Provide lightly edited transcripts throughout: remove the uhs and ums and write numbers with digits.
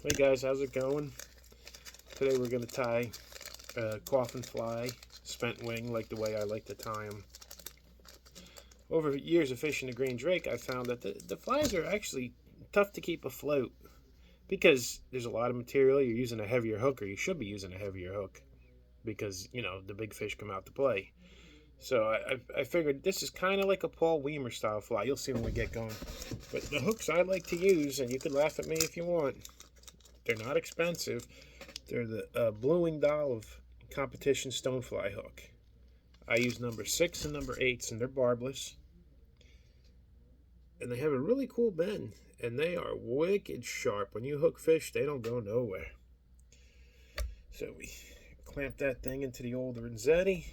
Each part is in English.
Hey guys, how's it going? Today we're going to tie a coffin fly, spent wing, like the way I like to tie them. Over years of fishing the green drake, I found that the flies are actually tough to keep afloat because there's a lot of material. You're using a heavier hook, or you should be using a heavier hook because, you know, the big fish come out to play. So I figured this is kind of like a Paul Weimer style fly. You'll see when we get going. But the hooks I like to use, and you can laugh at me if you want, they're not expensive. They're the Blue Wing Doll of competition stonefly hook. I use number 6 and number 8s, and they're barbless. And they have a really cool bend, and they are wicked sharp. When you hook fish, they don't go nowhere. So we clamp that thing into the old Renzetti.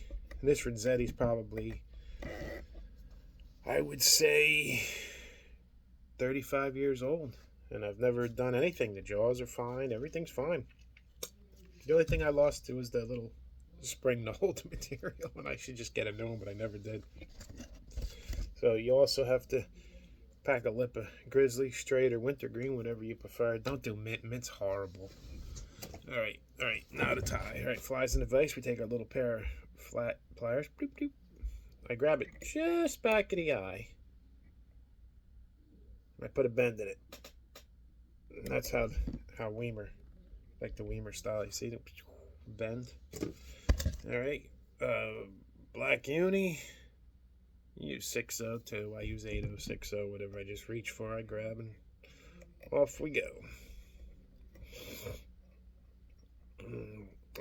And this Renzetti's probably, I would say, 35 years old. And I've never done anything. The jaws are fine. Everything's fine. The only thing I lost was the little spring to hold the material, and I should just get a new one, but I never did. So you also have to pack a lip of grizzly, straight, or wintergreen, whatever you prefer. Don't do mint. Mint's horrible. All right. Now to tie. All right, flies in the vise. We take our little pair of flat pliers. Bloop, bloop. I grab it just back of the eye. I put a bend in it. And that's how Weimer, like the Weimer style. You see the bend. All right. Black uni. You use 6.0 too. I use 8.0, 6.0, whatever I just reach for, I grab, and off we go.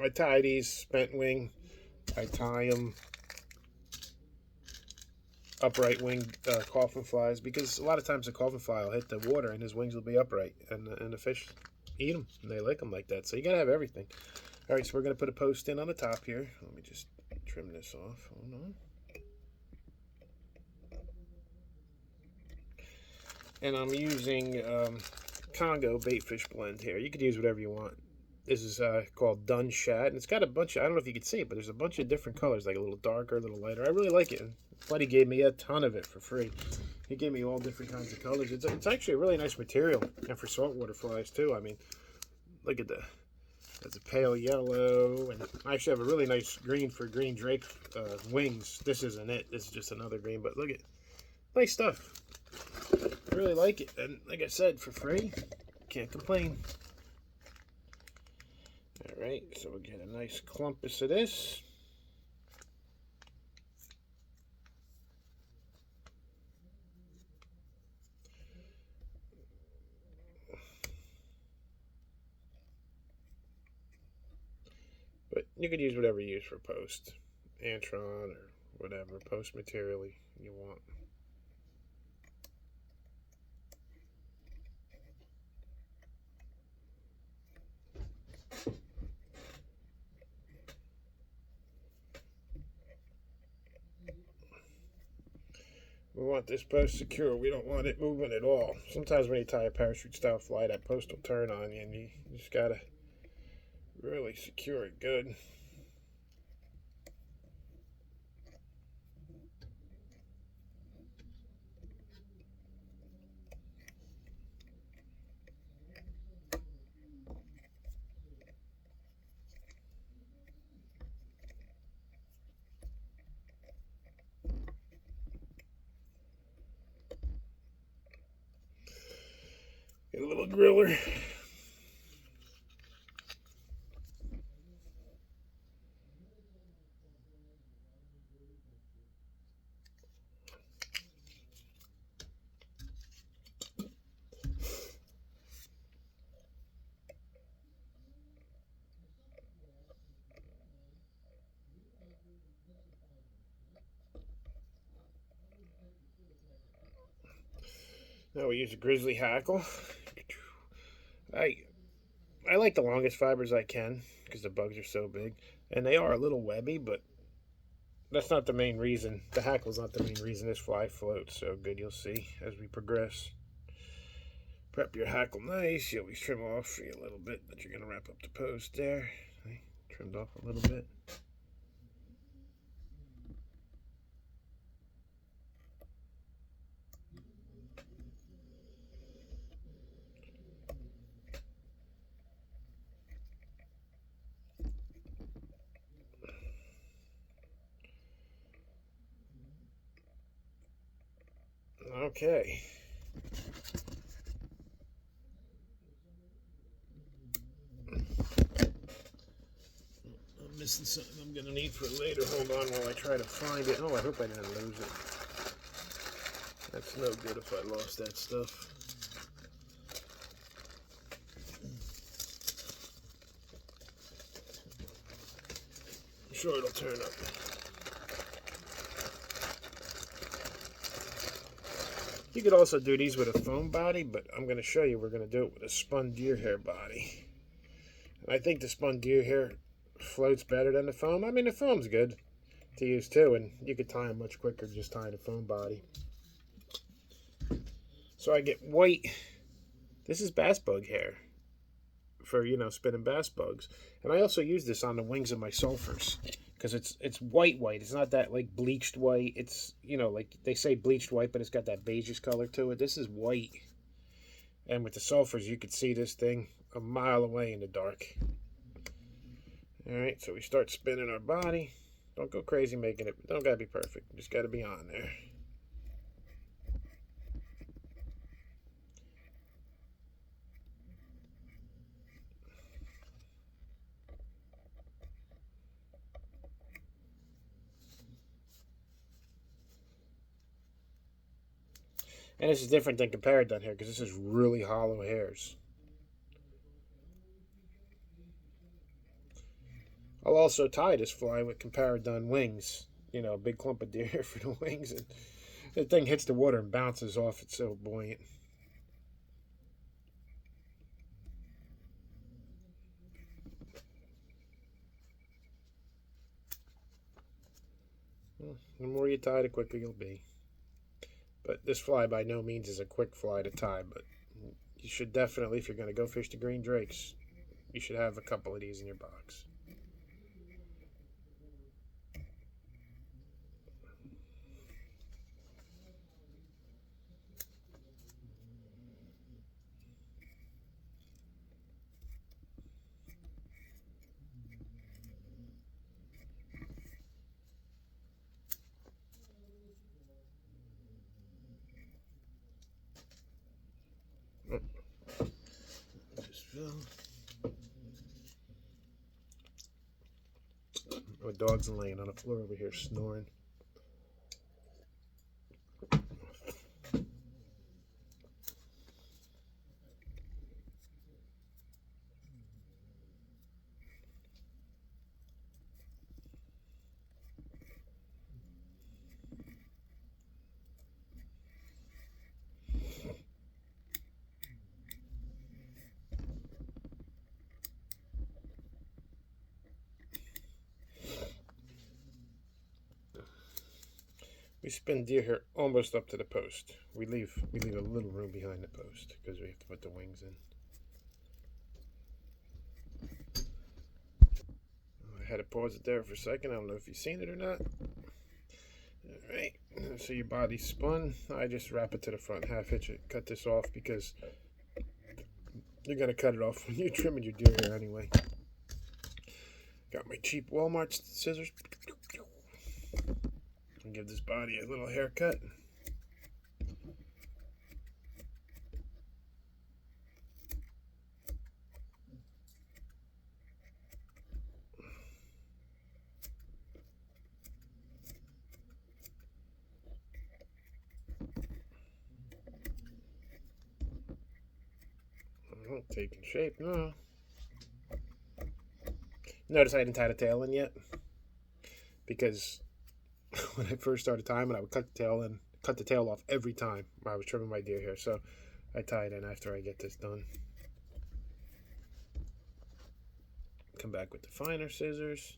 I tie these spent wing. I tie them upright wing coffin flies because a lot of times the coffin fly will hit the water and his wings will be upright, and the fish eat them, and they like them like that. So you gotta have everything. All right, so we're gonna put a post in on the top here. Let me just trim this off. Hold on. And I'm using Congo baitfish blend here. You could use whatever you want. This is called Dun Shad, and it's got a bunch of, I don't know if you can see it, but there's a bunch of different colors, like a little darker, a little lighter. I really like it. Buddy gave me a ton of it for free. He gave me all different kinds of colors. It's actually a really nice material, and for saltwater flies too. I mean, look at that's a pale yellow, and I actually have a really nice green for green drake wings. This isn't it. This is just another green, but look at, nice stuff. I really like it, and like I said, for free, can't complain. All right, so we'll get a nice clumpus of this. But you could use whatever you use for post, Antron or whatever post material you want. We want this post secure. We don't want it moving at all. Sometimes when you tie a parachute style fly, that post will turn on you, and you just gotta really secure it good. Get a little griller. Now we use a grizzly hackle. I I like the longest fibers I can because the bugs are so big, and they are a little webby, but that's not the main reason. The hackle's not the main reason this fly floats so good. You'll see as we progress. Prep your hackle nice. You always trim off for you a little bit, but you're gonna wrap up the post there. See? Trimmed off a little bit. Okay. I'm missing something I'm going to need for later. Hold on while I try to find it. Oh, I hope I didn't lose it. That's no good if I lost that stuff. I'm sure it'll turn up. You could also do these with a foam body, but I'm going to show you we're going to do it with a spun deer hair body. And I think the spun deer hair floats better than the foam. I mean, the foam's good to use too, and you could tie them much quicker just tying a foam body. So I get white. This is bass bug hair for, you know, spinning bass bugs. And I also use this on the wings of my sulfurs because it's white. It's not that like bleached white. It's, you know, like they say bleached white, but it's got that beigeish color to it. This is white. And with the sulfurs, you could see this thing a mile away in the dark. All right, so we start spinning our body. Don't go crazy making it. Don't gotta be perfect. Just gotta be on there. And this is different than compared down here because this is really hollow hairs. I'll also tie this fly with comparadun wings. You know, a big clump of deer hair for the wings. And the thing hits the water and bounces off. It's so buoyant. Well, the more you tie, the quicker you'll be. But this fly by no means is a quick fly to tie. But you should definitely, if you're going to go fish the green drakes, you should have a couple of these in your box. Just fill. My dog's laying on the floor over here snoring. We spin deer hair almost up to the post. We leave a little room behind the post because we have to put the wings in. I had to pause it there for a second. I don't know if you've seen it or not. Alright, so your body's spun. I just wrap it to the front, half hitch it, cut this off because you're going to cut it off when you're trimming your deer hair anyway. Got my cheap Walmart scissors. And give this body a little haircut. Taking shape now. Notice I didn't tie the tail in yet because when I first started tying, I would cut the tail off every time I was trimming my deer hair. So I tie it in after I get this done. Come back with the finer scissors.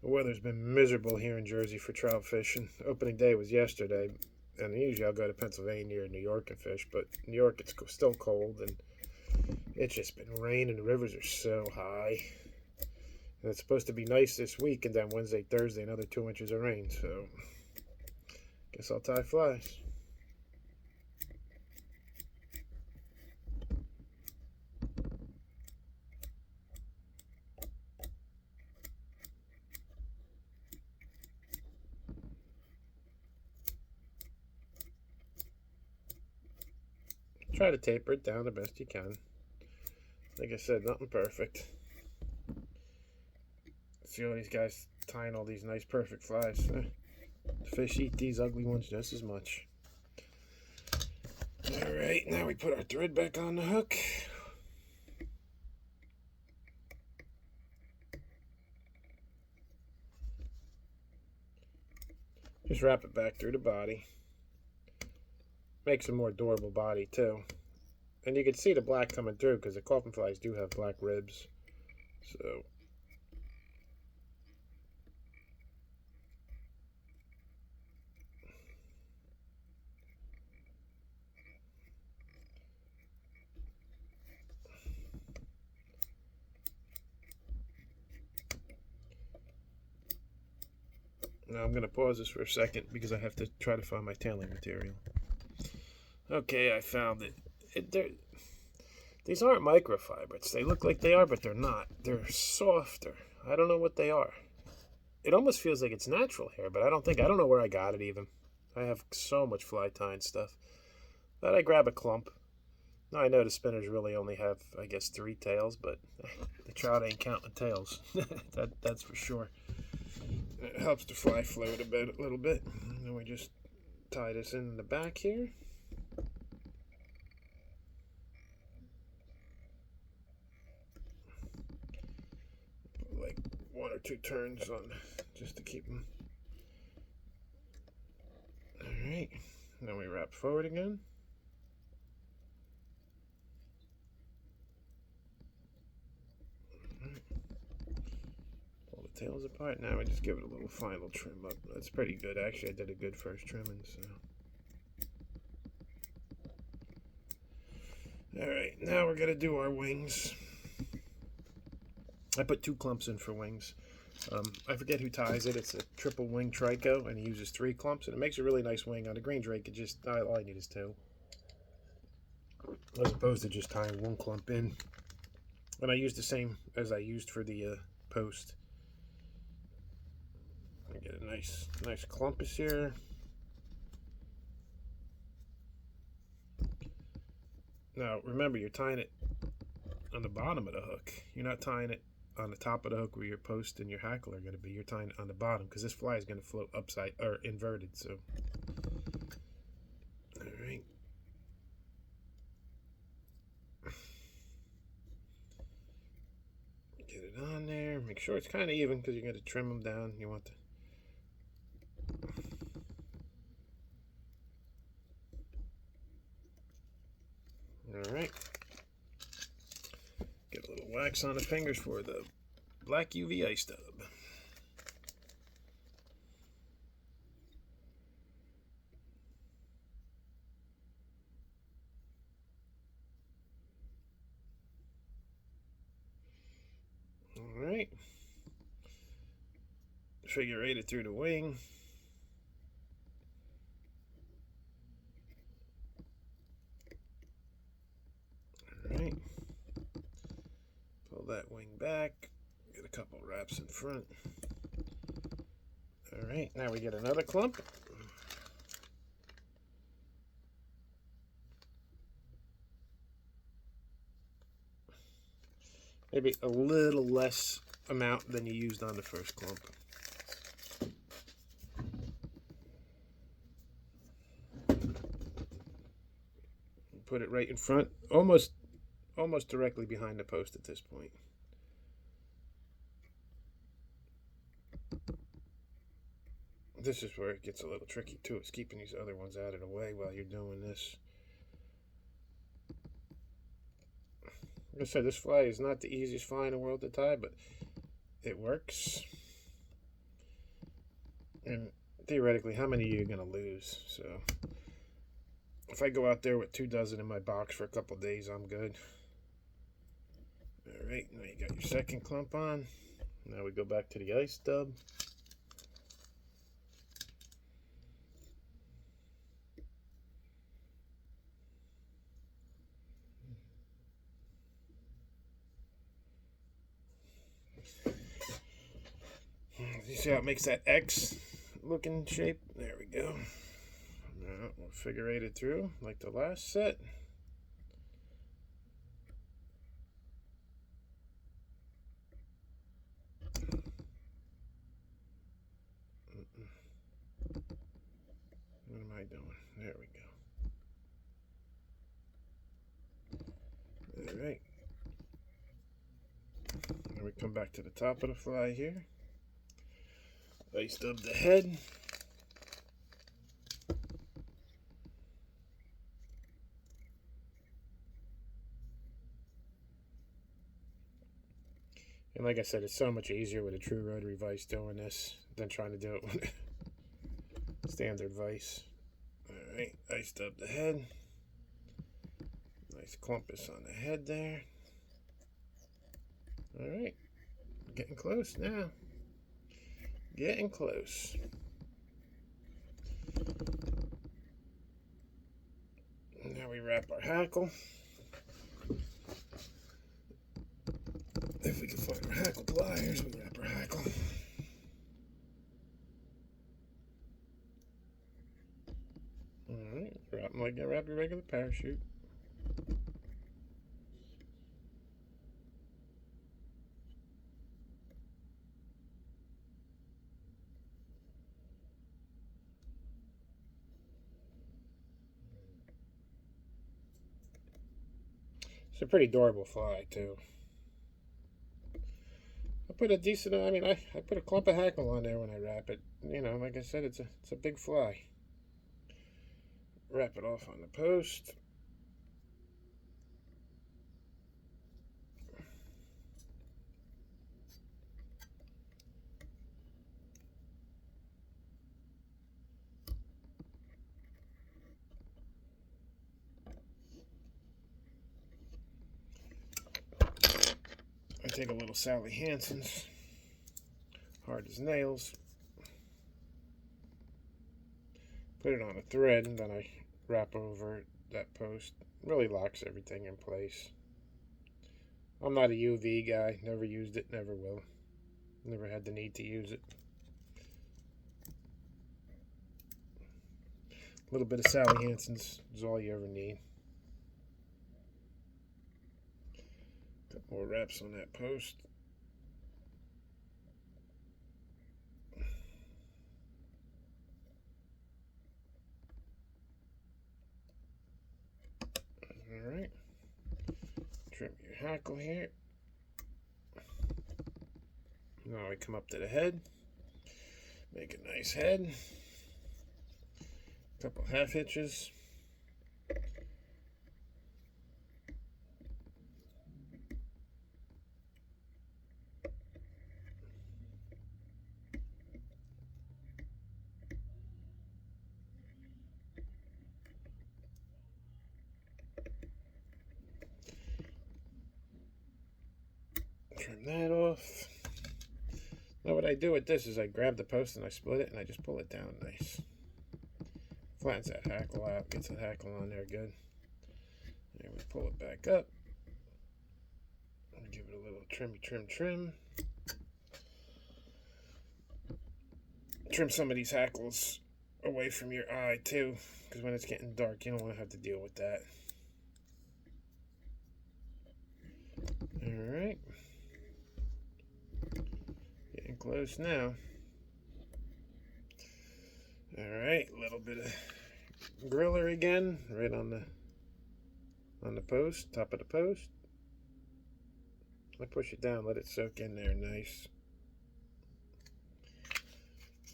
The weather's been miserable here in Jersey for trout fishing. Opening day was yesterday, and usually I'll go to Pennsylvania or New York and fish, but New York it's still cold, and it's just been raining. The rivers are so high. And it's supposed to be nice this week, and then Wednesday, Thursday, another 2 inches of rain, so guess I'll tie flies. try to taper it down the best you can. Like I said, nothing perfect. See all these guys tying all these nice perfect flies. The fish eat these ugly ones just as much. Alright, now we put our thread back on the hook. Just wrap it back through the body. Makes a more durable body too. And you can see the black coming through because the coffin flies do have black ribs. So now I'm going to pause this for a second because I have to try to find my tailing material. Okay, I found it. These aren't microfibers. They look like they are, but they're not. They're softer. I don't know what they are. It almost feels like it's natural hair, but I don't know where I got it even. I have so much fly tying stuff. Thought I'd grab a clump. Now I know the spinners really only have, I guess, 3 tails, but the trout ain't counting tails. That's for sure. It helps the fly float a little bit. And then we just tie this in the back here. Like 1 or 2 turns on just to keep them. Alright. Then we wrap forward again. Pull the tails apart. Now we just give it a little final trim up. That's pretty good. Actually, I did a good first trimming, so. Alright, now we're going to do our wings. I put 2 clumps in for wings. I forget who ties it. It's a triple wing trico, and he uses 3 clumps, and it makes a really nice wing. On the green drake, all I need is 2. As opposed to just tying 1 clump in. And I use the same as I used for the post. I get a nice clumpus here. Now, remember, you're tying it on the bottom of the hook. You're not tying it on the top of the hook where your post and your hackle are going to be. You're tying it on the bottom because this fly is going to float upside or inverted. So, all right. Get it on there. Make sure it's kind of even because you're going to trim them down. You want to. All right. Get a little wax on the fingers for the black UV ice tub. All right. Figure 8 it through the wing. All right. Pull that wing back. Get a couple wraps in front. All right. Now we get another clump. Maybe a little less amount than you used on the first clump. Put it right in front, almost directly behind the post at this point. This is where it gets a little tricky too. It's keeping these other ones out of the way while you're doing this. Like I said, this fly is not the easiest fly in the world to tie, but it works. And theoretically, how many are you going to lose? So if I go out there with 2 dozen in my box for a couple days, I'm good. All right, now you got your second clump on. Now we go back to the ice tub. You see how it makes that X looking shape? There we go. Now we'll figure 8 it through like the last set. doing? There we go. All right. Now we come back to the top of the fly here. Iced up the head. And like I said, it's so much easier with a true rotary vise doing this than trying to do it with standard vise. Alright, iced up the head. Nice clumpus on the head there. Alright, getting close now. Getting close. Now we wrap our hackle. If we can find our hackle pliers, we wrap our hackle. Alright, wrap them like you wrap your regular parachute. It's a pretty durable fly, too. I put a decent, I mean, I put a clump of hackle on there when I wrap it. You know, like I said, it's a big fly. Wrap it off on the post. I take a little Sally Hansen's, hard as nails, put it on a thread, and then I wrap over that post. It really locks everything in place. I'm not a UV guy, never used it, never will. Never had the need to use it. A little bit of Sally Hansen's is all you ever need. Couple more wraps on that post. Alright. Trim your hackle here. Now we come up to the head. Make a nice head. Couple half hitches. Trim that off. Now what I do with this is I grab the post and I split it and I just pull it down nice. Flattens that hackle out, gets that hackle on there good. And we pull it back up. And give it a little trim. Trim some of these hackles away from your eye too, because when it's getting dark you don't want to have to deal with that. Alright. Getting close now. Alright, a little bit of griller again, right on the post, top of the post. I push it down, let it soak in there nice.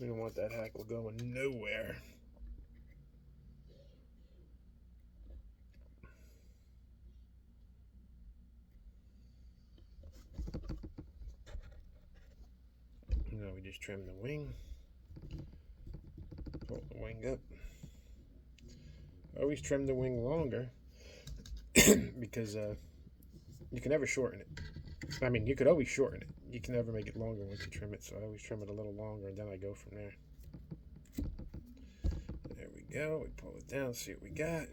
We don't want that hackle going nowhere. Now we just trim the wing. Pull the wing up. Always trim the wing longer because you can never shorten it. I mean, you could always shorten it. You can never make it longer once you trim it, so I always trim it a little longer and then I go from there. There we go. We pull it down, see what we got.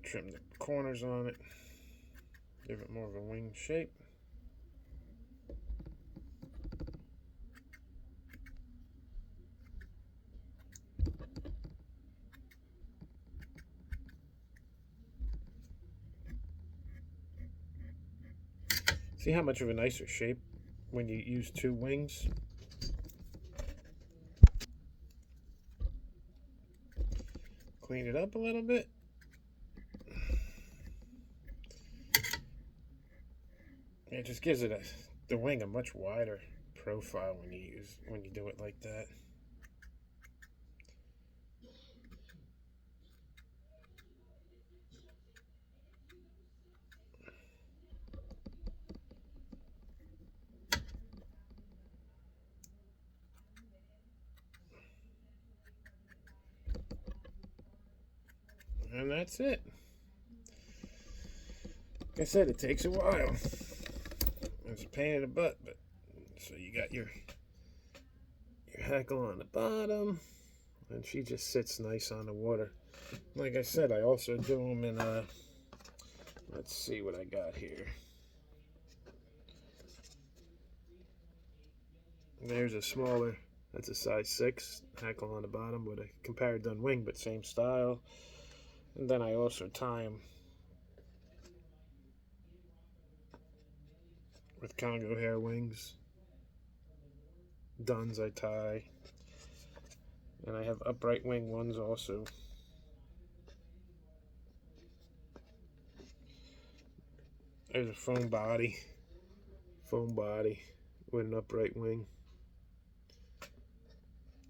Trim the corners on it. Give it more of a wing shape. See how much of a nicer shape when you use two wings. Clean it up a little bit. It just gives the wing a much wider profile when you do it like that. And that's it. Like I said, it takes a while. It's a pain in the butt, but so you got your hackle on the bottom, and she just sits nice on the water. Like I said, I also do them in let's see what I got here. There's a smaller, that's a size 6, hackle on the bottom with a compared done wing, but same style. And then I also tie them with Congo hair wings. Duns I tie. And I have upright wing ones also. There's a foam body with an upright wing.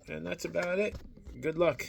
And that's about it. Good luck.